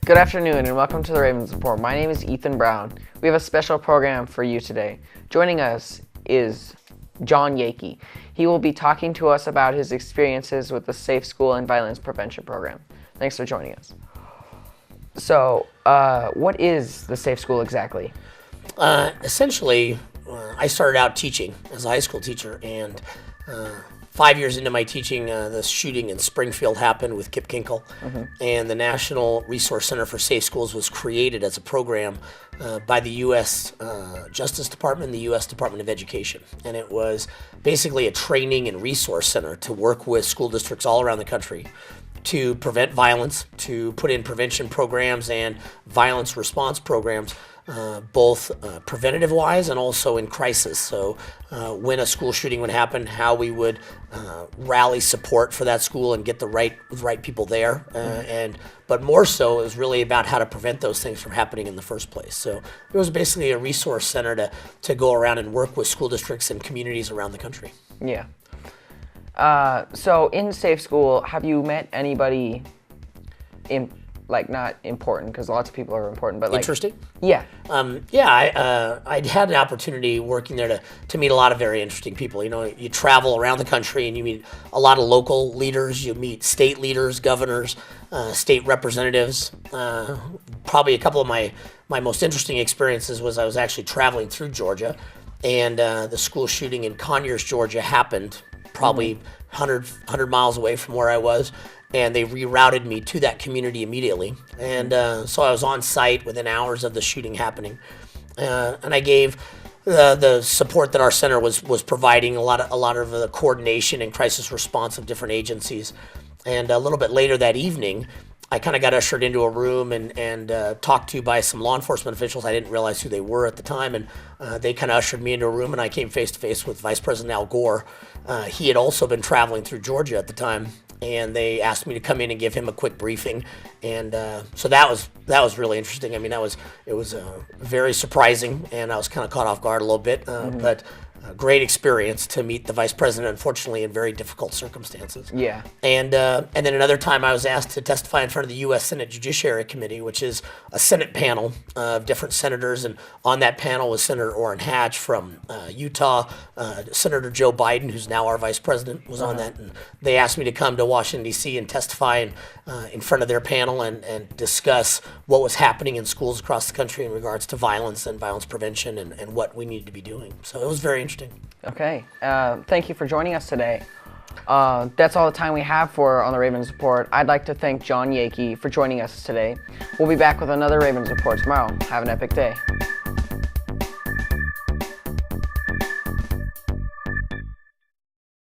Good afternoon and welcome to the Ravens Report. My name is Ethan Brown. We have a special program for you today. Joining us is John Yakey. He will be talking to us about his experiences with the Safe School and Violence Prevention Program. Thanks for joining us. So, what is the Safe School exactly? Essentially, I started out teaching as a high school teacher, and 5 years into my teaching, the shooting in Springfield happened with Kip Kinkle, and the National Resource Center for Safe Schools was created as a program by the U.S. Justice Department and the U.S. Department of Education. And it was basically a training and resource center to work with school districts all around the country to prevent violence, to put in prevention programs and violence response programs, both preventative-wise and also in crisis. So when a school shooting would happen, how we would rally support for that school and get the right people there. But more so, it was really about how to prevent those things from happening in the first place. So it was basically a resource center to go around and work with school districts and communities around the country. Yeah. So in Safe School, have you met anybody not important, because lots of people are important, but interesting? Yeah. I'd had an opportunity working there to meet a lot of very interesting people. You know, you travel around the country and you meet a lot of local leaders, you meet state leaders, governors, state representatives. Probably a couple of my most interesting experiences was I was actually traveling through Georgia, and the school shooting in Conyers, Georgia happened probably 100 miles away from where I was. And they rerouted me to that community immediately. And so I was on site within hours of the shooting happening. And I gave the support that our center was providing, a lot of the coordination and crisis response of different agencies. And a little bit later that evening, I kind of got ushered into a room and talked to by some law enforcement officials. I didn't realize who they were at the time. And they kind of ushered me into a room, and I came face to face with Vice President Al Gore. He had also been traveling through Georgia at the time, and they asked me to come in and give him a quick briefing, and so that was really interesting. I mean, it was very surprising, and I was kind of caught off guard a little bit, but a great experience to meet the vice president, unfortunately in very difficult circumstances. Yeah. And then another time I was asked to testify in front of the U.S. Senate Judiciary Committee, which is a Senate panel of different senators, and on that panel was Senator Orrin Hatch from Utah, Senator Joe Biden, who's now our vice president, was on that, and they asked me to come to Washington, D.C. and testify in front of their panel and discuss what was happening in schools across the country in regards to violence and violence prevention and what we needed to be doing. So it was very interesting. Okay. Thank you for joining us today. That's all the time we have on the Ravens Report. I'd like to thank John Yakey for joining us today. We'll be back with another Ravens Report tomorrow. Have an epic day.